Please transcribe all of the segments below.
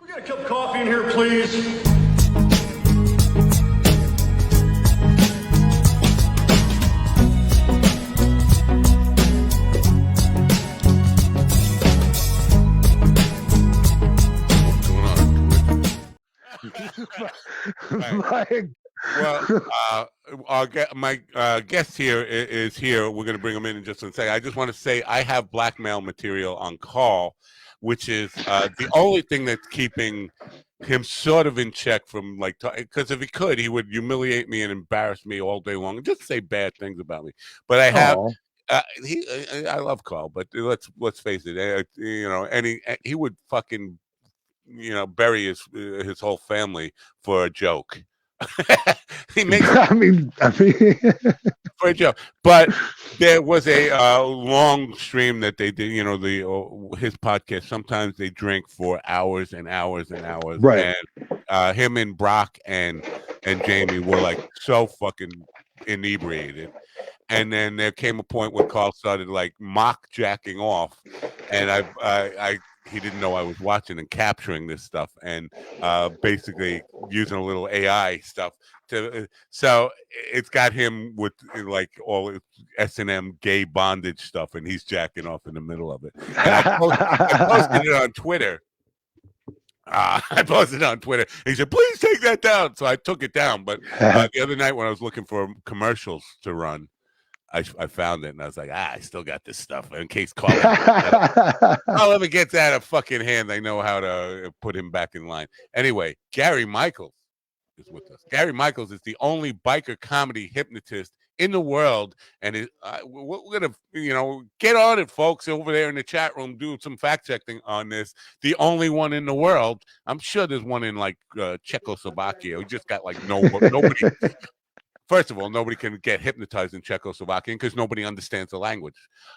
We got a cup of coffee in here, please. Well, my guest here is here. We're going to bring him in just a second. I just want to say I have blackmail material on Carl, which is the only thing that's keeping him sort of in check from because if he could, he would humiliate me and embarrass me all day long and just say bad things about me. But I have. I love Carl, but let's face it. He would fucking bury his whole family for a joke. He makes I mean for a joke. But there was a long stream that they did, his podcast. Sometimes they drink for hours and hours and hours. Right. And him and Brock and Jamie were like so fucking inebriated. And then there came a point where Carl started like mock jacking off, and he didn't know I was watching and capturing this stuff, and basically using a little AI stuff so it's got him with like all S&M gay bondage stuff, and he's jacking off in the middle of it. And I posted it on Twitter. I posted it on Twitter. He said, "Please take that down." So I took it down. But the other night when I was looking for commercials to run, I found it, and I was like, I still got this stuff in case Carl ever gets out of fucking hand. I know how to put him back in line. Anyway, Gary Michaels is with us. Gary Michaels is the only biker comedy hypnotist in the world, and we're gonna, get on it, folks, over there in the chat room, do some fact checking on this. The only one in the world. I'm sure there's one in like Czechoslovakia. We just got like nobody. First of all, nobody can get hypnotized in Czechoslovakian because nobody understands the language.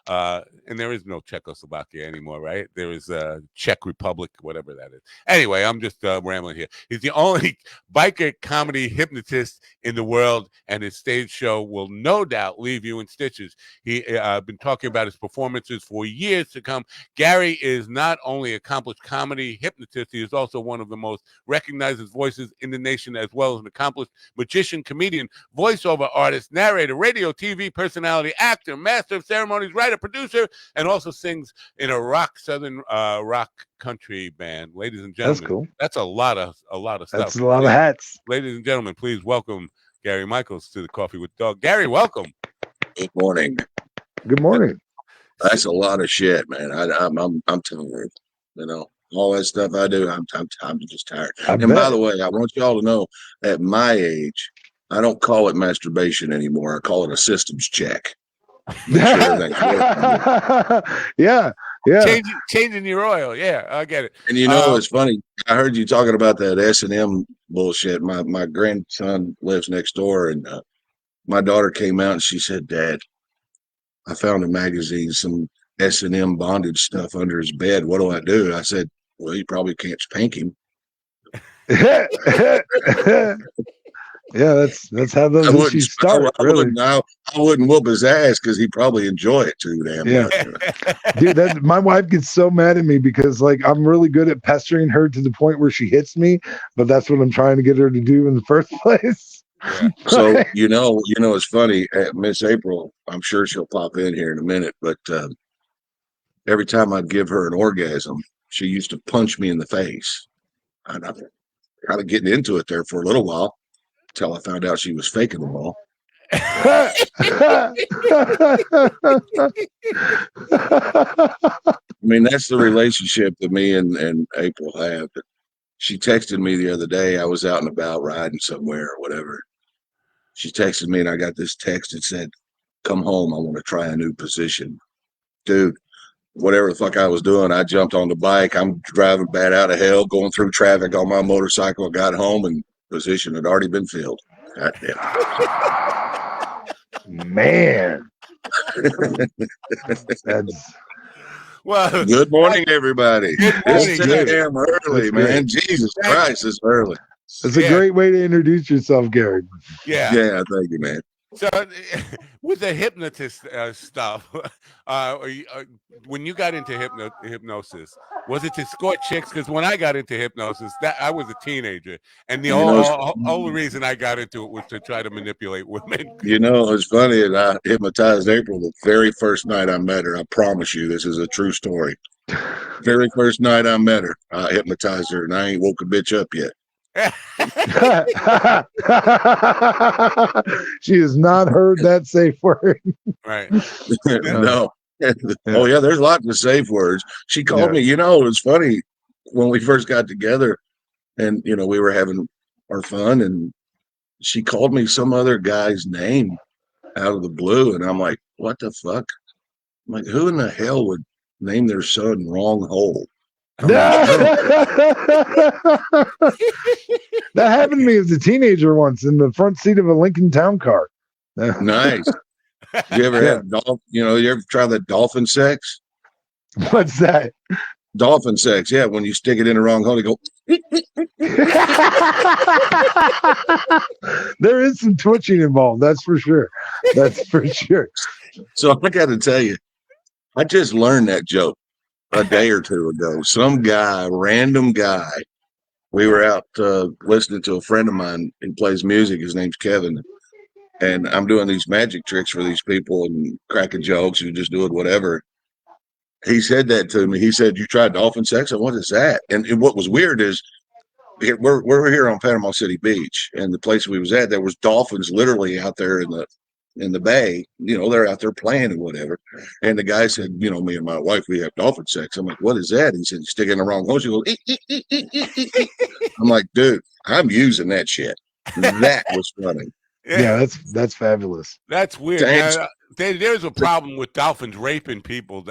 And there is no Czechoslovakia anymore, right? There is Czech Republic, whatever that is. Anyway, I'm just rambling here. He's the only biker comedy hypnotist in the world, and his stage show will no doubt leave you in stitches. He been talking about his performances for years to come. Gary is not only an accomplished comedy hypnotist, he is also one of the most recognized voices in the nation, as well as an accomplished magician, comedian, voiceover artist, narrator, radio, TV personality, actor, master of ceremonies, writer, producer, and also sings in a southern rock country band. Ladies and gentlemen, that's cool. That's a lot of stuff. That's a lot of hats. Ladies and gentlemen, please welcome Gary Michaels to the Coffee with Dog. Gary, welcome. Good morning. Good morning. That's a lot of shit, man. I'm tired. All that stuff I do, I'm just tired. By the way, I want y'all to know, at my age, I don't call it masturbation anymore. I call it a systems check. Yeah. Changing your oil. Yeah, I get it. And it's funny. I heard you talking about that S&M bullshit. My grandson lives next door, and my daughter came out and she said, "Dad, I found a magazine, some S&M bondage stuff under his bed. What do I do?" I said, "Well, you probably can't spank him." Yeah, that's how those issues start. I wouldn't whoop his ass because he'd probably enjoy it too damn much. Dude, my wife gets so mad at me because I'm really good at pestering her to the point where she hits me, but that's what I'm trying to get her to do in the first place. Yeah. So it's funny. Miss April, I'm sure she'll pop in here in a minute, but every time I'd give her an orgasm, she used to punch me in the face. And I'm kind of getting into it there for a little while, until I found out she was faking them all. I mean, that's the relationship that me and April have. She texted me the other day. I was out and about riding somewhere or whatever. She texted me, and I got this text that said, "Come home. I want to try a new position." Dude, whatever the fuck I was doing, I jumped on the bike. I'm driving bat out of hell, going through traffic on my motorcycle. Got home, and position had already been filled. God damn. Man. Well, good morning, everybody. Good morning. It's 10 a.m. early, man. Jesus Christ, it's early. It's a great way to introduce yourself, Gary. Yeah. Thank you, man. So with the hypnotist stuff, when you got into hypnosis, was it to score chicks? Because when I got into hypnosis, that I was a teenager, and the only reason I got into it was to try to manipulate women. You know, it's funny that I hypnotized April the very first night I met her. I promise you, this is a true story. Very first night I met her, I hypnotized her, and I ain't woke a bitch up yet. She has not heard that safe word. Right. No. Oh yeah, there's lots of safe words. She called me. You know, it was funny when we first got together, and you know we were having our fun, and she called me some other guy's name out of the blue, and I'm like, "What the fuck?" I'm like, "Who in the hell would name their son Wrong Hole?" That happened to me as a teenager once in the front seat of a Lincoln Town car. Nice. You ever have you ever try the dolphin sex? What's that? Dolphin sex, yeah. When you stick it in the wrong hole, you go. There is some twitching involved. That's for sure. That's for sure. So I got to tell you, I just learned that joke a day or two ago. Some guy, random guy, we were out listening to a friend of mine who plays music. His name's Kevin. And I'm doing these magic tricks for these people and cracking jokes and just doing whatever. He said that to me. He said, "You tried dolphin sex?" And what is that? And what was weird is we're here on Panama City Beach, and the place we was at, there was dolphins literally out there in the bay. You know, they're out there playing and whatever. And the guy said, "You know, me and my wife, we have dolphin sex." I'm like, "What is that?" He said, "You stick it in the wrong hole." She goes, I'm like, "Dude, I'm using that shit." That was funny. Yeah, that's fabulous. That's weird. There's a problem with dolphins raping people.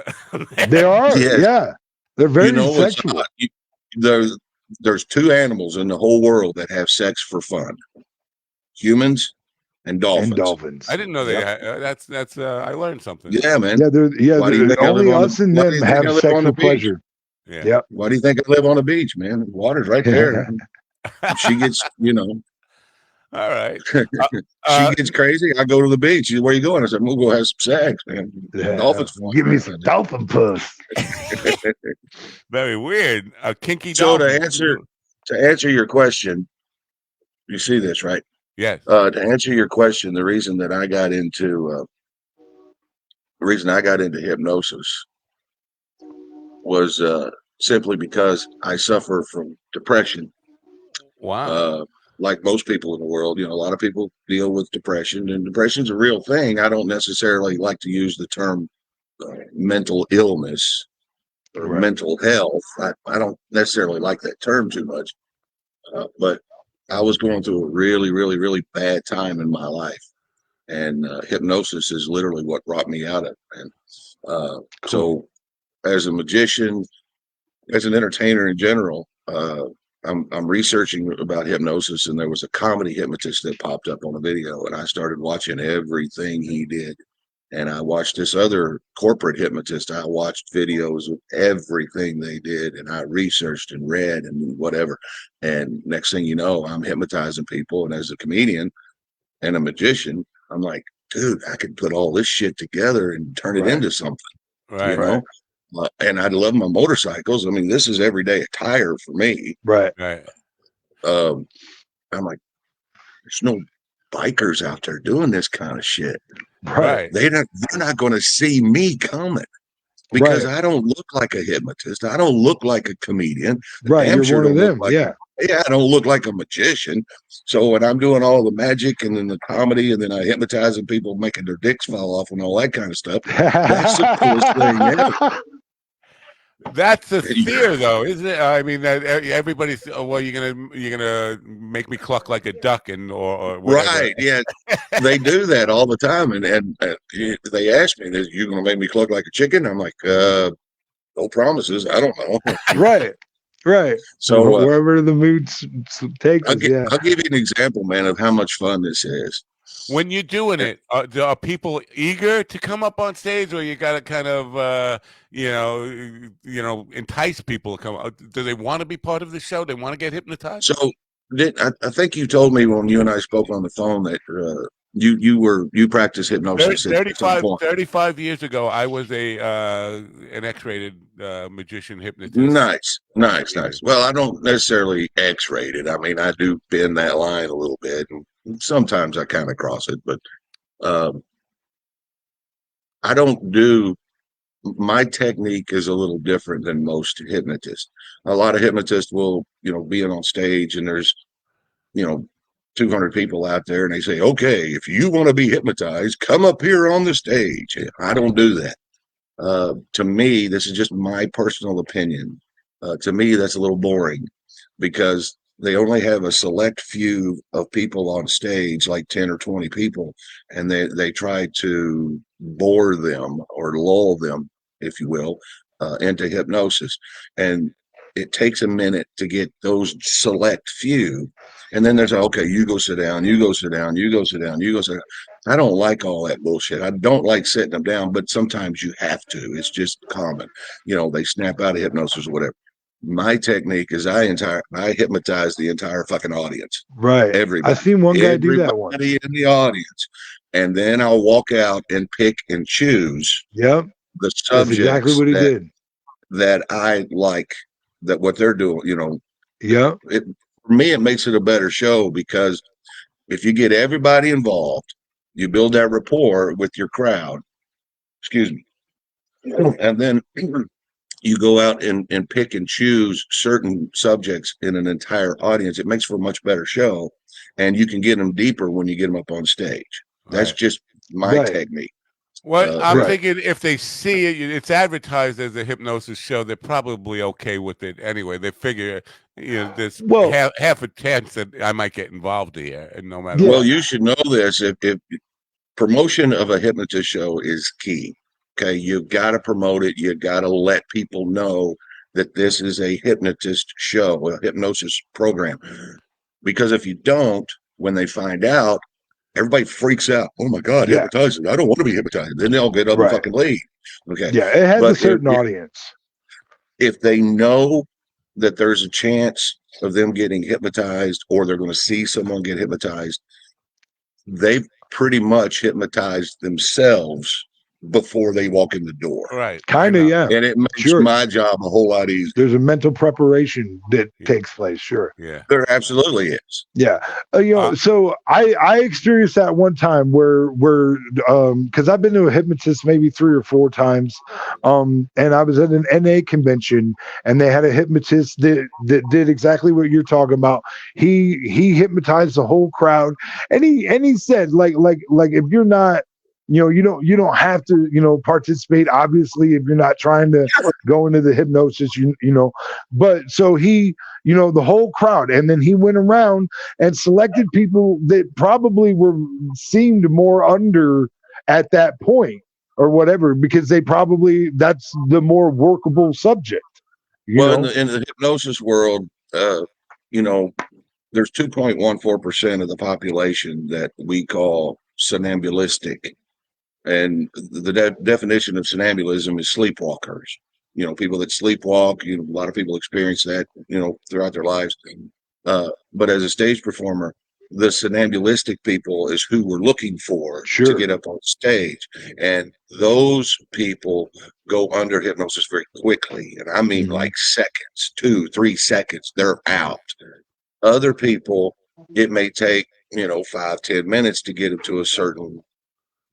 They are, yeah. They're very sexual. There's two animals in the whole world that have sex for fun: humans and dolphins. I didn't know they. That's. I learned something. Yeah, man. Yeah, only us and them have sex for pleasure. Yeah. Yep. Why do you think I live on the beach, man? The water's right there. She gets, All right. She gets crazy. I go to the beach. Where you going? I said, "We'll go have some sex, man." Dolphins. Give me some dolphin puss. Very weird. A kinky So dolphin. to answer your question, you see this, right? Yes. To answer your question, the reason I got into hypnosis was simply because I suffer from depression. Wow. Like most people in the world, a lot of people deal with depression, and depression's a real thing. I don't necessarily like to use the term mental illness or mental health. I don't necessarily like that term too much, but I was going through a really, really, really bad time in my life, and hypnosis is literally what brought me out of it. And so, as a magician, as an entertainer in general, I'm researching about hypnosis, and there was a comedy hypnotist that popped up on a video, and I started watching everything he did. And I watched this other corporate hypnotist. I watched videos of everything they did, and I researched and read and whatever. And next thing you know, I'm hypnotizing people. And as a comedian and a magician, I'm like, dude, I could put all this shit together and turn it into something. Right. And I love my motorcycles. I mean, this is everyday attire for me. Right. I'm like, there's no bikers out there doing this kind of shit. Right. They're not going to see me coming because I don't look like a hypnotist. I don't look like a comedian. Right. You're one of them. Yeah, I don't look like a magician. So when I'm doing all the magic and then the comedy and then I hypnotizing people making their dicks fall off and all that kind of stuff, that's the coolest thing ever. That's the fear, though, isn't it? I mean, that everybody's. Well, you're gonna make me cluck like a duck, or whatever. Right? Yeah, they do that all the time, and they ask me, "You gonna make me cluck like a chicken?" I'm like, "No promises. I don't know." Right. So wherever the mood takes us, I'll give you an example, man, of how much fun this is. When you're doing it, are people eager to come up on stage, or you got to kind of, entice people to come? Do they want to be part of the show? They want to get hypnotized? So I think you told me when you and I spoke on the phone that you practice hypnosis at some point. 35 years ago, I was an X-rated magician hypnotist. Nice. Well, I don't necessarily X-rated. I mean, I do bend that line a little bit, and sometimes I kind of cross it, but I don't do. My technique is a little different than most hypnotists. A lot of hypnotists will, be on stage and there's, 200 people out there and they say, okay, if you want to be hypnotized, come up here on the stage. I don't do that. To me, this is just my personal opinion. To me, that's a little boring because they only have a select few of people on stage, like 10 or 20 people, and they try to bore them or lull them, if you will, into hypnosis. And it takes a minute to get those select few. And then there's, okay, you go sit down, you go sit down, you go sit down, you go sit down. I don't like all that bullshit. I don't like sitting them down, but sometimes you have to. It's just common. They snap out of hypnosis or whatever. My technique is I hypnotize the entire fucking audience. Right. Everybody. I've seen one guy do that one. Everybody in the audience. And then I'll walk out and pick and choose the subjects. That's exactly what he did. That I like, that what they're doing, For me, it makes it a better show because if you get everybody involved, you build that rapport with your crowd. Excuse me. And then you go out and pick and choose certain subjects in an entire audience. It makes for a much better show, and you can get them deeper when you get them up on stage. That's just my technique. Well, I'm thinking if they see it, it's advertised as a hypnosis show, they're probably okay with it anyway. They figure, there's half a chance that I might get involved here, and no matter. Well, you should know this. If promotion of a hypnotist show is key. Okay, you've got to promote it. You got to let people know that this is a hypnotist show, a hypnosis program. Because if you don't, when they find out, everybody freaks out. Oh my God, hypnotizing! I don't want to be hypnotized. Then they'll get up and fucking leave. Okay. Yeah, it has a certain audience. If they know that there's a chance of them getting hypnotized, or they're going to see someone get hypnotized, they've pretty much hypnotized themselves before they walk in the door. Right. Kind of, yeah. And it makes my job a whole lot easier. There's a mental preparation that takes place, sure. Yeah. There absolutely is. Yeah. So I experienced that one time where because I've been to a hypnotist maybe 3 or 4 times. And I was at an NA convention and they had a hypnotist that did exactly what you're talking about. He hypnotized the whole crowd. And he said, like if you're not, you don't have to, participate, obviously, if you're not trying to go into the hypnosis, but so he, the whole crowd, and then he went around and selected people that probably seemed more under at that point or whatever, because that's the more workable subject. In the hypnosis world, there's 2.14% of the population that we call somnambulistic. And the definition of somnambulism is sleepwalkers. People that sleepwalk. A lot of people experience that, throughout their lives. But as a stage performer, the somnambulistic people is who we're looking for to get up on stage. And those people go under hypnosis very quickly. And I mean like seconds, 2-3 seconds, they're out. Other people, it may take, 5-10 minutes to get them to a certain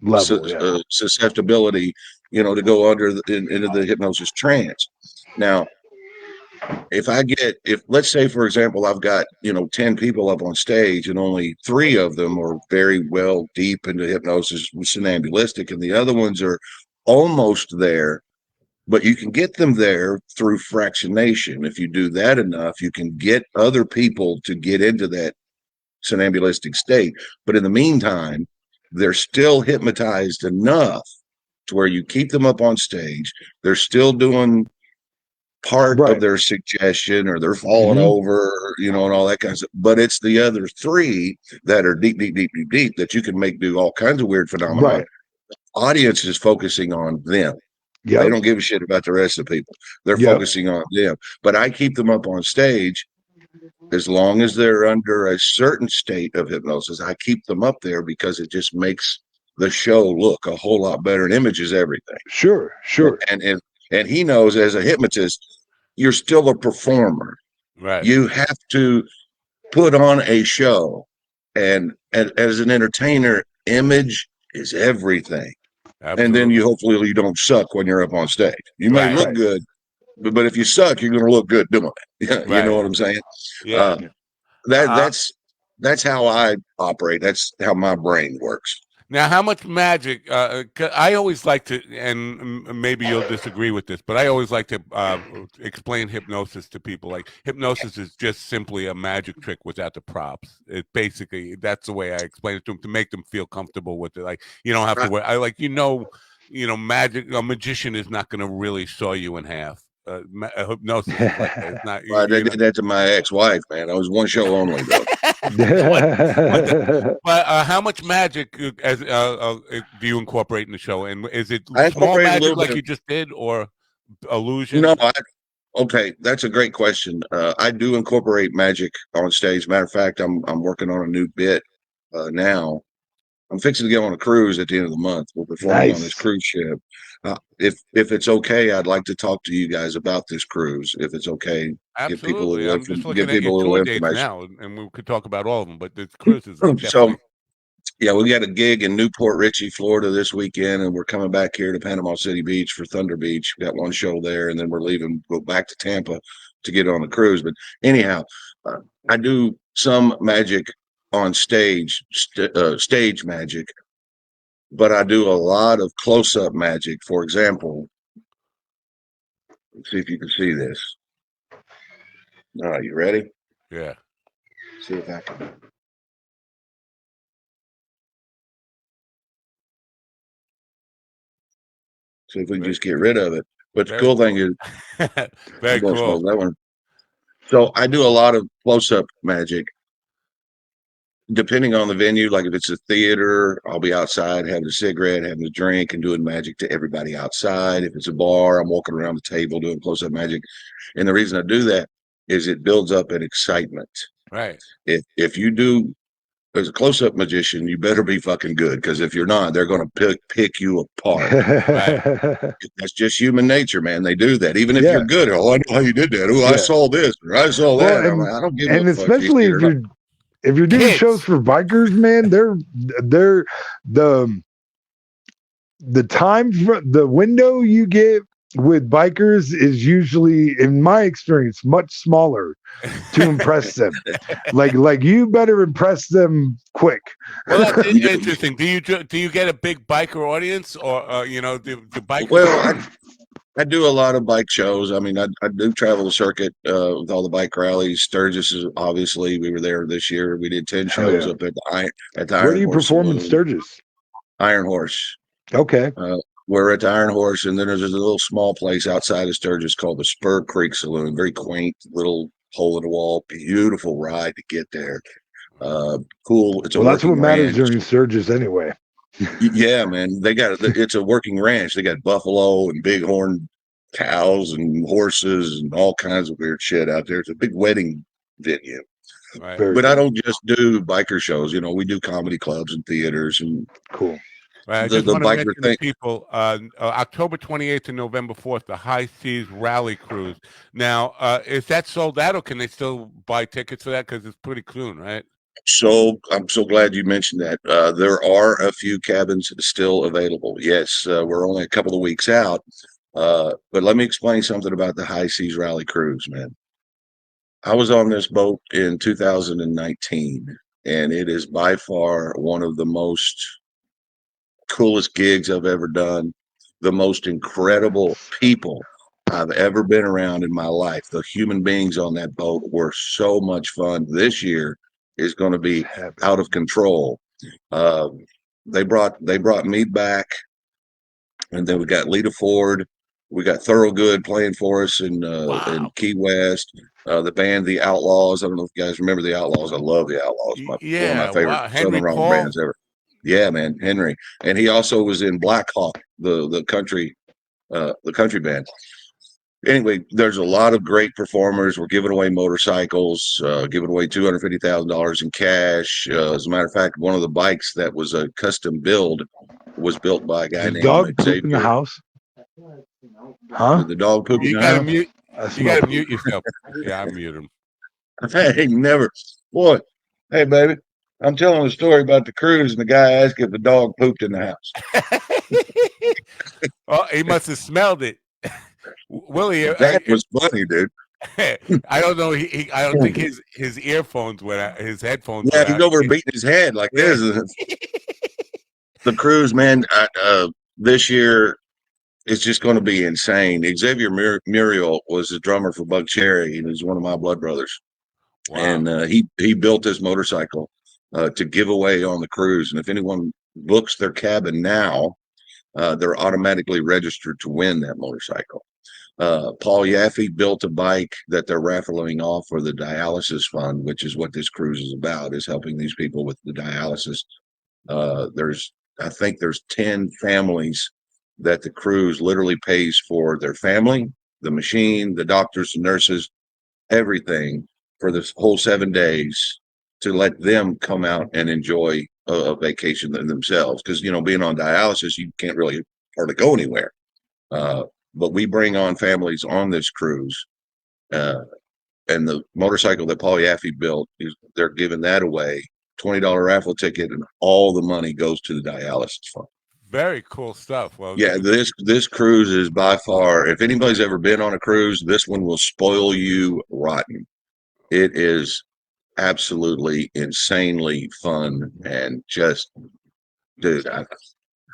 level, susceptibility, to go into the hypnosis trance. Now, if let's say, for example, I've got, 10 people up on stage and only 3 of them are very well deep into hypnosis, somnambulistic, and the other ones are almost there, but you can get them there through fractionation. If you do that enough, you can get other people to get into that somnambulistic state. But in the meantime, they're still hypnotized enough to where you keep them up on stage. They're still doing part of their suggestion, or they're falling over, and all that kind of stuff. But it's the other 3 that are deep that you can make do all kinds of weird phenomena. Right. The audience is focusing on them. They don't give a shit about the rest of the people. They're focusing on them. But I keep them up on stage as long as they're under a certain state of hypnosis, I keep them up there because it just makes the show look a whole lot better and images everything. Sure. And he knows as a hypnotist, you're still a performer. Right. You have to put on a show, and as an entertainer, image is everything. Absolutely. And then you hopefully you don't suck when you're up on stage. You may Right. look good, but if you suck, you're going to look good doing it. You know what I'm saying? Yeah. That's how I operate. That's how my brain works. Now, how much magic? 'Cause I always like to, and maybe you'll disagree with this, but I always like to explain hypnosis to people. Like, hypnosis is just simply a magic trick without the props. It basically, that's the way I explain it to them, to make them feel comfortable with it. Like, you don't have to wear. Magic. A magician is not going to really saw you in half. Hypnosis, it's not. I did that to my ex-wife, man. I was one show only, though. But how much magic do you incorporate in the show? And is it I small incorporate a magic little like bit you just did, or illusion? No, okay, that's a great question. I do incorporate magic on stage. Matter of fact, I'm working on a new bit now. I'm fixing to go on a cruise at the end of the month. We're performing on this cruise ship. If it's okay, I'd like to talk to you guys about this cruise. If it's okay, Absolutely. I'm just looking give at people a your little tour dates information. now, and we could talk about all of them. But the cruises, So, definitely. yeah, we got a gig in Newport Richey, Florida this weekend, and we're coming back here to Panama City Beach for Thunder Beach. We got one show there, and then we're leaving, go back to Tampa to get on the cruise. But anyhow, I do some magic on stage, stage magic, but I do a lot of close-up magic. For example, let's see if you can see this. All right, you ready? Yeah. See if I can. See if we can just get rid of it. But the cool thing is, very cool. That one. So I do a lot of close-up magic. Depending on the venue, like if it's a theater, I'll be outside having a cigarette, having a drink, and doing magic to everybody outside. If it's a bar, I'm walking around the table doing close-up magic. And the reason I do that is it builds up an excitement. Right. If you do as a close-up magician, you better be fucking good, because if you're not, they're going to pick you apart. Right. That's just human nature, man. They do that. Even if you're good, oh, I know how you did that. Oh, I saw this, or I saw that. And, I don't give a fuck. And especially if you're doing shows for bikers, man, they're the time, the window you get with bikers is usually, in my experience, much smaller to impress them. like you better impress them quick. Well, that's interesting. Do you get a big biker audience, or the bikers? Well, I do a lot of bike shows. I mean, I do travel the circuit with all the bike rallies. Sturgis is obviously, we were there this year. We did 10 shows up at the Iron Where do you perform in Sturgis? Iron Horse. Okay. We're at the Iron Horse, and then there's a little small place outside of Sturgis called the Spur Creek Saloon. Very quaint, little hole in the wall. Beautiful ride to get there. Cool. It's that's what matters during Sturgis anyway. Yeah, man. It's a working ranch. They got buffalo and bighorn cows and horses and all kinds of weird shit out there. It's a big wedding venue. Right. But I don't just do biker shows. We do comedy clubs and theaters and cool. Right, I just want to mention to people, October 28th to November 4th, the High Seas Rally Cruise. Now, is that sold out, or can they still buy tickets for that? Because it's pretty soon, right? So I'm so glad you mentioned that. There are a few cabins still available. Yes, we're only a couple of weeks out. But let me explain something about the High Seas Rally Cruise, man. I was on this boat in 2019, and it is by far one of the most coolest gigs I've ever done. The most incredible people I've ever been around in my life. The human beings on that boat were so much fun. This year is going to be out of control. They brought me back, and then we got Lita Ford, we got Thorogood playing for us in Key West. The band The Outlaws. I don't know if you guys remember The Outlaws. I love The Outlaws. One of my favorite Southern rock bands ever. Yeah, man, Henry, and he also was in Black Hawk, the country band. anyway, there's a lot of great performers. We're giving away motorcycles, giving away $250,000 in cash. As a matter of fact, one of the bikes that was a custom build was built by a guy The named dog poop in the Xavier. house? Huh? The dog pooped in You the gotta house. mute. I You smell gotta poop. mute yourself. Yeah, I mute him. Hey, never. Boy, hey, baby, I'm telling a story about the cruise, and the guy asked if the dog pooped in the house. Oh, he must have smelled it. Willie, That was funny, dude. I don't know. I don't think his earphones went out. His headphones Yeah, went he's out. over beating his head like this. The cruise, man, this year is just going to be insane. Xavier Muriel was the drummer for Bug Cherry, and he's one of my blood brothers. Wow. And he built this motorcycle to give away on the cruise. And if anyone books their cabin now, they're automatically registered to win that motorcycle. Paul Yaffe built a bike that they're raffling off for the dialysis fund, which is what this cruise is about, is helping these people with the dialysis. I think there's 10 families that the cruise literally pays for their family, the machine, the doctors, the nurses, everything for this whole 7 days to let them come out and enjoy a vacation themselves. Because, being on dialysis, you can't really hardly go anywhere. But we bring on families on this cruise. And the motorcycle that Paul Yaffe built, they're giving that away. $20 raffle ticket, and all the money goes to the dialysis fund. Very cool stuff. Well, Yeah, this cruise is by far, if anybody's ever been on a cruise, this one will spoil you rotten. It is absolutely insanely fun, and just, dude,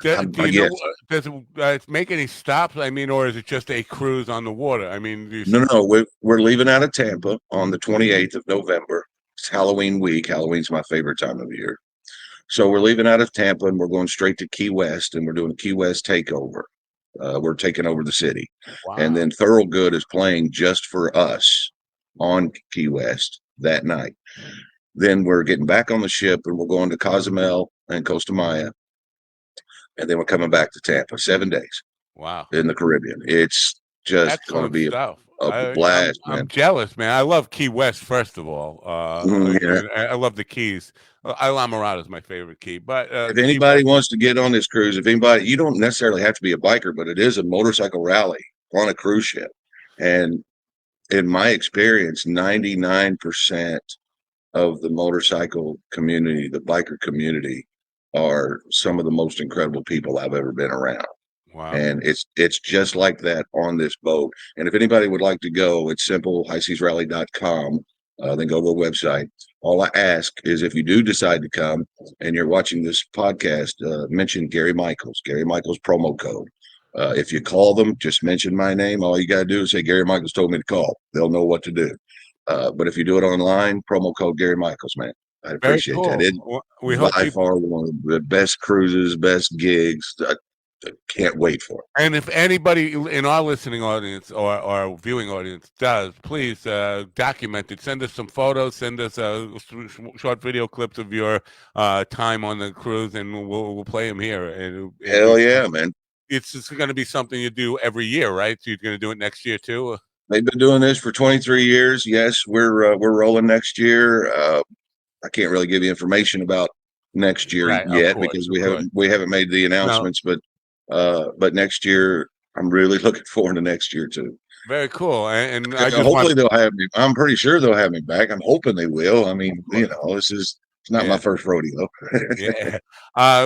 do you know, does it make any stops? I mean, or is it just a cruise on the water? I mean, no, we're leaving out of Tampa on the 28th of November. It's Halloween week. Halloween's my favorite time of year. So we're leaving out of Tampa, and we're going straight to Key West, and we're doing a Key West takeover. We're taking over the city. Wow. And then Thorogood is playing just for us on Key West that night. Then we're getting back on the ship, and we're going to Cozumel and Costa Maya. And then we're coming back to Tampa, 7 days. Wow. In the Caribbean. It's just going to be a blast, man. I'm jealous, man. I love Key West, first of all. Yeah. I love the Keys. Isla Morada is my favorite key. But if anybody wants to get on this cruise, you don't necessarily have to be a biker, but it is a motorcycle rally on a cruise ship. And in my experience, 99% of the motorcycle community, the biker community, are some of the most incredible people I've ever been around. Wow. And it's just like that on this boat. And if anybody would like to go, it's simple, highseasrally.com. Then go to the website. All I ask is, if you do decide to come and you're watching this podcast, mention Gary Michaels promo code. If you call them, just mention my name. All you got to do is say, Gary Michaels told me to call. They'll know what to do. But if you do it online, promo code Gary Michaels, man. I appreciate that. It's by far one of the best cruises, best gigs. I can't wait for it. And if anybody in our listening audience or our viewing audience does, please document it. Send us some photos. Send us short video clips of your time on the cruise, and we'll play them here. And hell yeah, man! It's just going to be something you do every year, right? So you're going to do it next year too. They've been doing this for 23 years. Yes, we're rolling next year. I can't really give you information about next year yet, because we haven't made the announcements. No. But next year, I'm really looking forward to next year too. Very cool. And hopefully they'll have me. I'm pretty sure they'll have me back. I'm hoping they will. I mean, it's not my first rodeo. Yeah.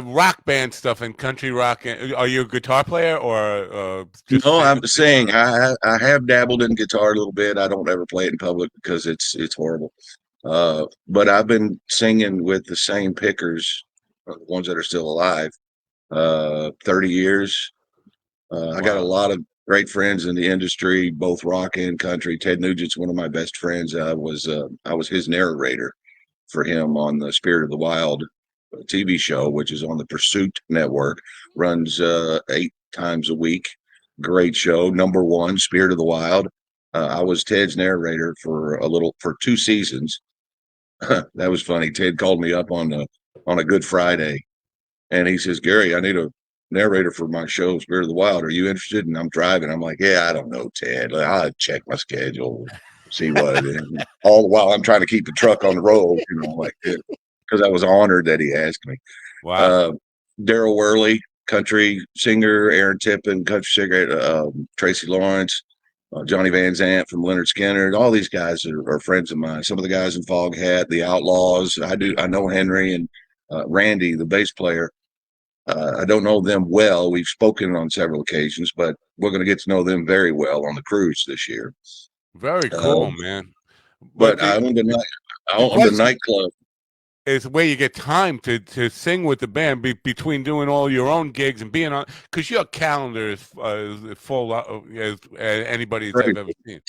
Rock band stuff and country rock. Are you a guitar player or? No, I'm saying I have dabbled in guitar a little bit. I don't ever play it in public because it's horrible. But I've been singing with the same pickers, the ones that are still alive, 30 years. Wow. I got a lot of great friends in the industry, both rock and country. Ted Nugent's one of my best friends. I was his narrator for him on the Spirit of the Wild TV show, which is on the Pursuit Network, runs 8 times a week. Great show. #1, Spirit of the Wild. I was Ted's narrator for 2 seasons. That was funny. Ted called me up on a Good Friday, and he says, Gary, I need a narrator for my show, Spirit of the Wild. Are you interested? And I'm driving. I'm like, yeah, I don't know, Ted. I'll check my schedule, see what it is. All the while I'm trying to keep the truck on the road, like because I was honored that he asked me. Wow. Daryl Worley, country singer, Aaron Tippin, country singer, Tracy Lawrence, Johnny Van Zant from Leonard Skinner. All these guys are friends of mine. Some of the guys in Foghat, the Outlaws. I know Henry and Randy, the bass player. I don't know them well. We've spoken on several occasions, but we're going to get to know them very well on the cruise this year. Very cool, man. But I owned a nightclub. Is where you get time to sing with the band between doing all your own gigs and being on, because your calendar is full as anybody's I've ever seen.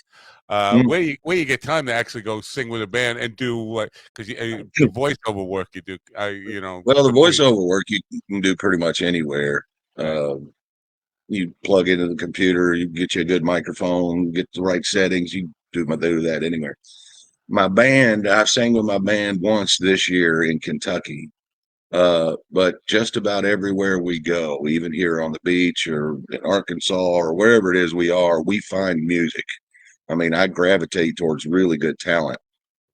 Where you get time to actually go sing with a band and do what, because the voiceover work you do, Well, the voiceover work you can do pretty much anywhere. You plug into the computer, you get you a good microphone, get the right settings. You do that anywhere. My band, I sang with my band once this year in Kentucky, but just about everywhere we go, even here on the beach or in Arkansas or wherever it is we find music. I mean, I gravitate towards really good talent,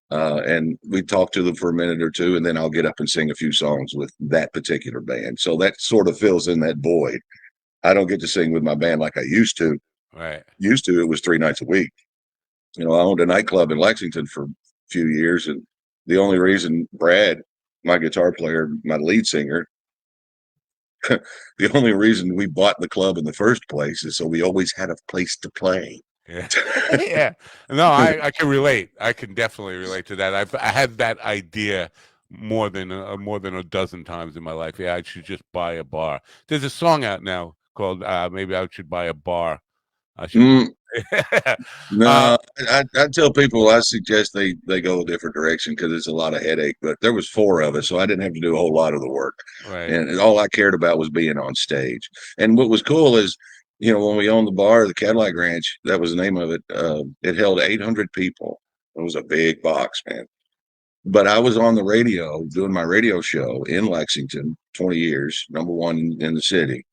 and we talk to them for a minute or two, and then I'll get up and sing a few songs with that particular band. So that sort of fills in that void. I don't get to sing with my band like I used to. Right. Used to, it was 3 nights a week. I owned a nightclub in Lexington for a few years, and the only reason Brad, my guitar player, my lead singer, the only reason we bought the club in the first place is so we always had a place to play. Yeah. Yeah. No, I can relate. I can definitely relate to that. I had that idea more than a dozen times in my life. Yeah, I should just buy a bar. There's a song out now called "Maybe I Should Buy a Bar." I should. No, I tell people, I suggest they go a different direction because it's a lot of headache. But there was 4 of us, so I didn't have to do a whole lot of the work. Right. And all I cared about was being on stage. And what was cool is, when we owned the bar, the Cadillac Ranch, that was the name of it. It held 800 people. It was a big box, man. But I was on the radio doing my radio show in Lexington, 20 years, #1 in the city,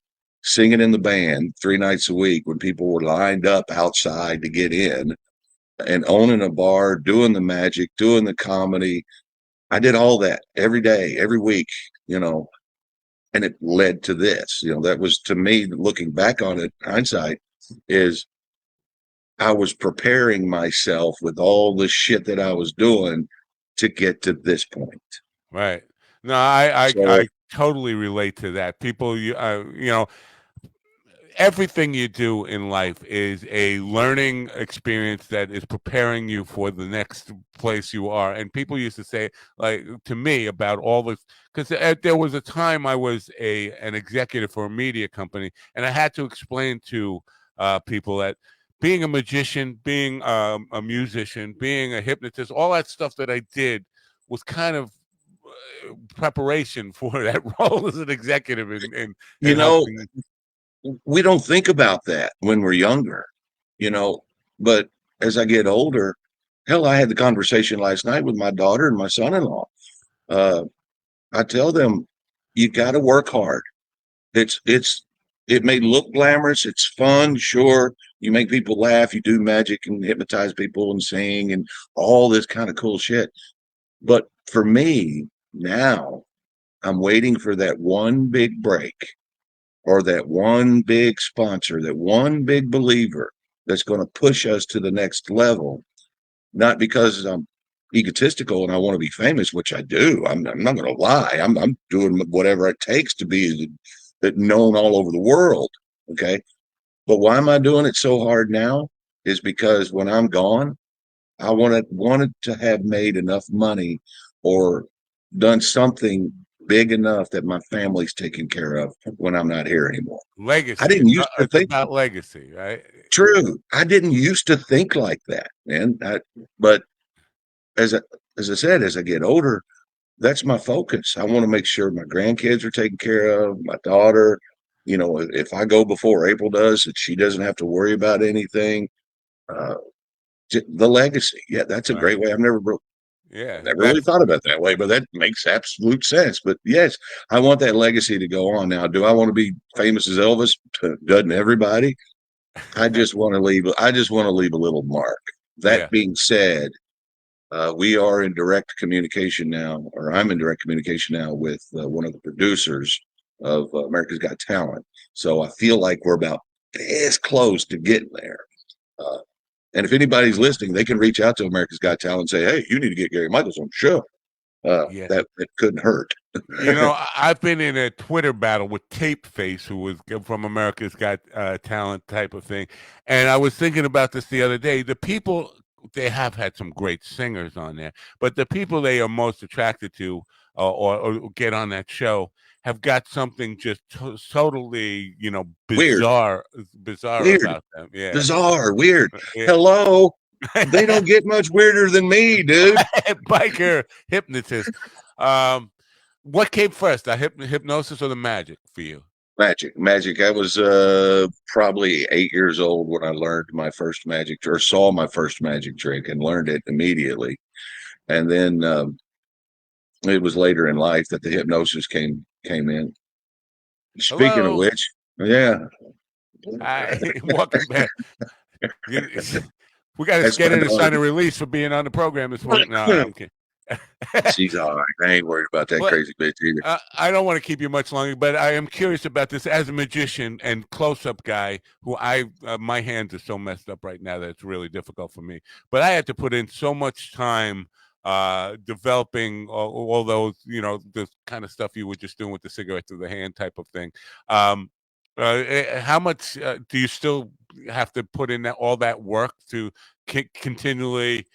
singing in the band 3 nights a week when people were lined up outside to get in, and owning a bar, doing the magic, doing the comedy. I did all that every day, every week, and it led to this. That was, to me, looking back on it, hindsight, is I was preparing myself with all the shit that I was doing to get to this point. Right. No, I totally relate to that. People, everything you do in life is a learning experience that is preparing you for the next place you are. And people used to say, like, to me about all this, because there was a time I was an executive for a media company, and I had to explain to people that being a magician, being a musician, being a hypnotist, all that stuff that I did was kind of preparation for that role as an executive. We don't think about that when we're younger, but as I get older, hell, I had the conversation last night with my daughter and my son-in-law. I tell them, you got to work hard. It may look glamorous. It's fun. Sure. You make people laugh. You do magic and hypnotize people and sing and all this kind of cool shit. But for me now, I'm waiting for that one big break, or that one big sponsor, that one big believer that's going to push us to the next level. Not because I'm egotistical and I want to be famous, which I do. I'm not going to lie. I'm doing whatever it takes to be known all over the world. Okay. But why am I doing it so hard now? Is because when I'm gone, I wanted to have made enough money or done something big enough that my family's taken care of when I'm not here anymore. Legacy. I didn't used to think about legacy, right? True. I didn't used to think like that, man. But as I said, as I get older, that's my focus. I want to make sure my grandkids are taken care of, my daughter. If I go before April does, that she doesn't have to worry about anything. The legacy. Yeah, that's a great way. I've never broke. Yeah, Never really thought about it that way, but that makes absolute sense. But yes, I want that legacy to go on. Now, do I want to be famous as Elvis? Doesn't everybody? I just want to leave. I just want to leave a little mark. yeah. That being said, we are in direct communication now, or I'm in direct communication now with one of the producers of America's Got Talent. So I feel like we're about this close to getting there. Uh, and if anybody's listening, they can reach out to America's Got Talent and say, "Hey, you need to get Gary Michaels on the show." Yeah. That couldn't hurt. I've been in a Twitter battle with Tape Face, who was from America's Got Talent type of thing. And I was thinking about this the other day. The people, they have had some great singers on there, but the people they are most attracted to or get on that show have got something just totally, Weird. bizarre Weird. about them. Yeah. Bizarre, weird. Yeah. Hello. They don't get much weirder than me, dude. Biker hypnotist. What came first, the hypnosis or the magic for you? Magic. I was probably 8 years old when I learned my first magic, or saw my first magic trick and learned it immediately. And then it was later in life that the hypnosis came in. Speaking of which, yeah. Hi, welcome back. We got to get in and sign a release for being on the program this morning. No, I'm kidding. She's all right. I ain't worried about that crazy bitch either. I don't want to keep you much longer, but I am curious about this as a magician and close-up guy. Who my hands are so messed up right now that it's really difficult for me. But I had to put in so much time developing all those, the kind of stuff you were just doing with the cigarette through the hand type of thing. How much do you still have to put in all that work to continually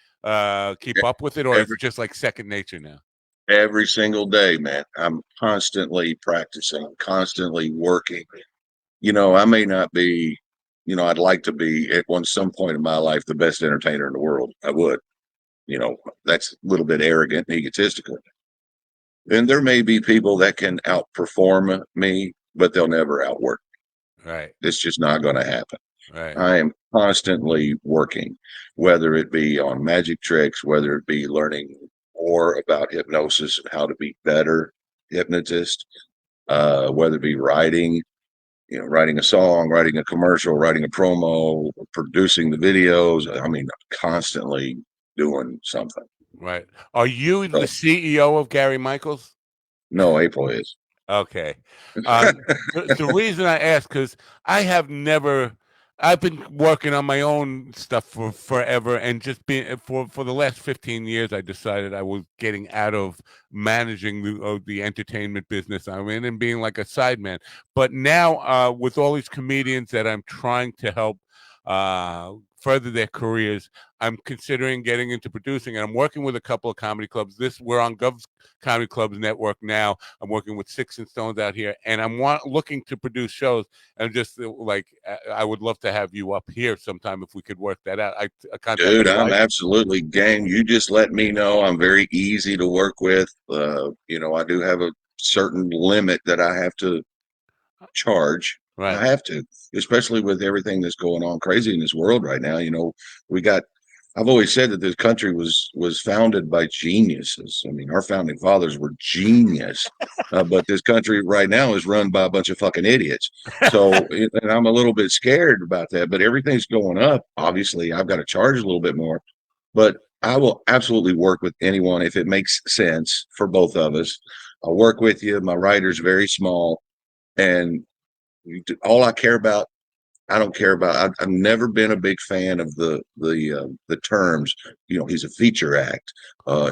keep up with it, or is it just like second nature now? Every single day, man. I'm constantly practicing, constantly working. I may not be, I'd like to be at some point in my life the best entertainer in the world. I would. That's a little bit arrogant and egotistical. And there may be people that can outperform me, but they'll never outwork me. Right. It's just not going to happen. Right. I am constantly working, whether it be on magic tricks, whether it be learning more about hypnosis and how to be better hypnotist, whether it be writing a song, writing a commercial, writing a promo, producing the videos. I mean, constantly doing something. Right. Are you the CEO of Gary Michaels? No, April is. Okay. The reason I ask, because I've been working on my own stuff for forever, and just being for the last 15 years, I decided I was getting out of managing the entertainment business I'm in and being like a sideman. But now, with all these comedians that I'm trying to help further their careers, I'm considering getting into producing, and I'm working with a couple of comedy clubs. We're on Gov's Comedy Clubs Network now. I'm working with Six and Stones out here, and I'm looking to produce shows. And just I would love to have you up here sometime if we could work that out. Dude, I'm absolutely game. You just let me know. I'm very easy to work with. I do have a certain limit that I have to charge. Right. I have to, especially with everything that's going on crazy in this world right now. I've always said that this country was founded by geniuses. I mean, our founding fathers were genius, but this country right now is run by a bunch of fucking idiots. So, and I'm a little bit scared about that, but everything's going up. Obviously, I've got to charge a little bit more, but I will absolutely work with anyone if it makes sense for both of us. I'll work with you. My writer's very small, and all I care about, I don't care about. I've never been a big fan of the terms. He's a feature act.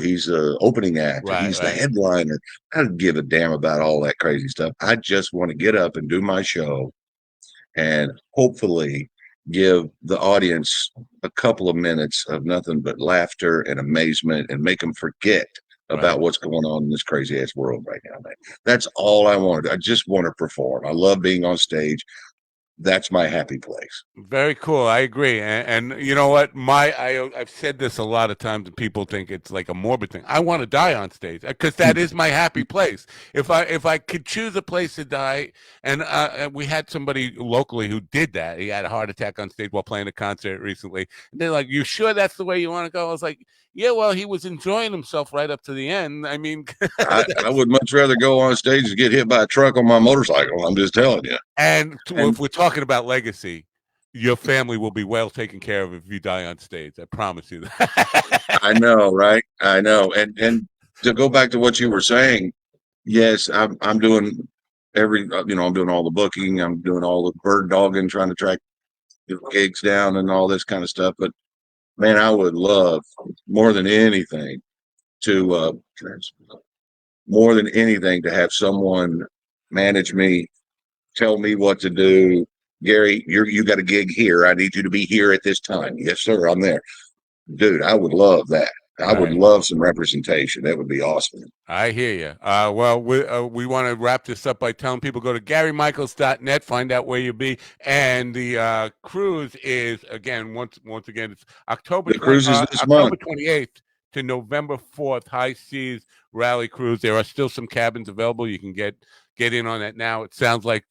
He's an opening act. Right, he's the headliner. I don't give a damn about all that crazy stuff. I just want to get up and do my show, and hopefully give the audience a couple of minutes of nothing but laughter and amazement, and make them forget about what's going on in this crazy ass world right now, man. That's all I wanted. I just want to perform. I love being on stage. that's my happy place. Very cool. I agree. And you know what? I've said this a lot of times, and people think it's like a morbid thing. I want to die on stage because that is my happy place. If I could choose a place to die, and we had somebody locally who did that. He had a heart attack on stage while playing a concert recently. And they're like, "You sure that's the way you want to go?" I was like, "Yeah, well, he was enjoying himself right up to the end. I mean, I would much rather go on stage and get hit by a truck on my motorcycle. I'm just telling you. and if we're talking about legacy, your family will be well taken care of if you die on stage. I promise you that." I know, right? I know. And to go back to what you were saying, yes, I'm doing I'm doing all the booking, I'm doing all the bird dogging, trying to track gigs down and all this kind of stuff. But man, I would love more than anything to to have someone manage me, tell me what to do. Gary, you got a gig here. I need you to be here at this time. Yes, sir. I'm there. Dude, I would love that. I would love some representation. That would be awesome. I hear you. Well, we want to wrap this up by telling people go to GaryMichaels.net, find out where you'll be, and the cruise is again once again it's October. The cruise is this October month. 28th to November 4th. High Seas Rally Cruise. There are still some cabins available. You can get in on that now. It sounds like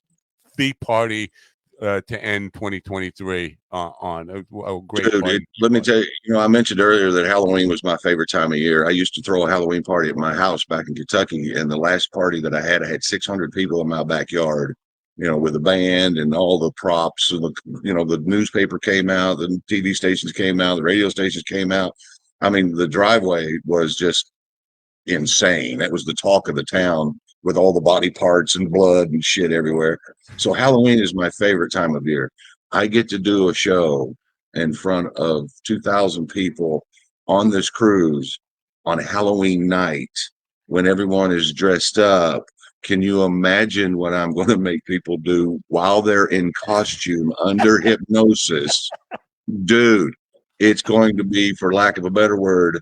the party to end 2023 on a great Dude, let me tell you, I mentioned earlier that Halloween was my favorite time of year. I used to throw a Halloween party at my house back in Kentucky, and the last party that I had 600 people in my backyard, with the band and all the props. And the newspaper came out, the TV stations came out, the radio stations came out. I mean, the driveway was just insane. That was the talk of the town, with all the body parts and blood and shit everywhere. So Halloween is my favorite time of year. I get to do a show in front of 2,000 people on this cruise on Halloween night when everyone is dressed up. Can you imagine what I'm going to make people do while they're in costume under hypnosis? Dude, it's going to be, for lack of a better word,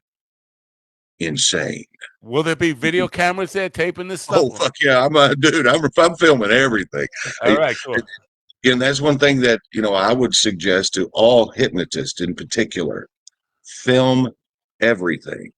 insane. Will there be video cameras there taping this stuff? Oh, fuck yeah. I'm filming everything. All right, cool. And that's one thing that, I would suggest to all hypnotists in particular, film everything,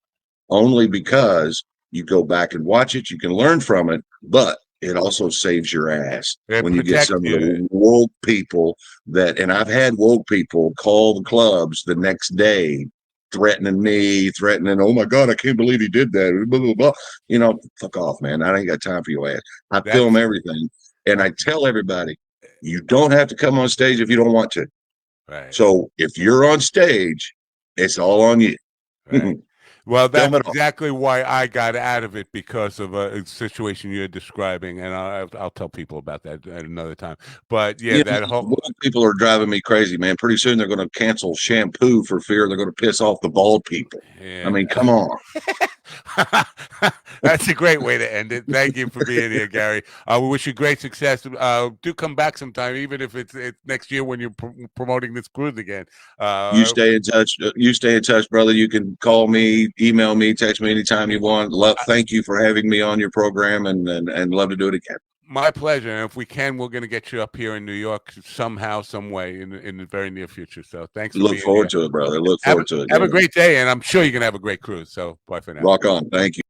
only because you go back and watch it, you can learn from it, but it also saves your ass when you get some of the woke people and I've had woke people call the clubs the next day threatening, oh my God, I can't believe he did that. Blah, blah, blah. Fuck off, man. I ain't got time for your ass. I film everything. And I tell everybody, you don't have to come on stage if you don't want to. Right. So if you're on stage, it's all on you. Right. Well, that's exactly why I got out of it, because of a situation you're describing, and I'll tell people about that at another time. But yeah, that whole people are driving me crazy, man. Pretty soon they're going to cancel shampoo for fear they're going to piss off the bald people. Yeah. I mean, come on. That's a great way to end it. Thank you for being here, Gary. We wish you great success. Do come back sometime, even if it's next year when you're promoting this cruise again. You stay in touch. You stay in touch, brother. You can call me, email me, text me anytime you want. Thank you for having me on your program, and love to do it again. My pleasure. And if we can, we're going to get you up here in New York somehow, some way in the very near future. So thanks. Look forward to it, brother. Look forward to it. Have a great day, and I'm sure you're going to have a great cruise. So bye for now. Rock on. Thank you.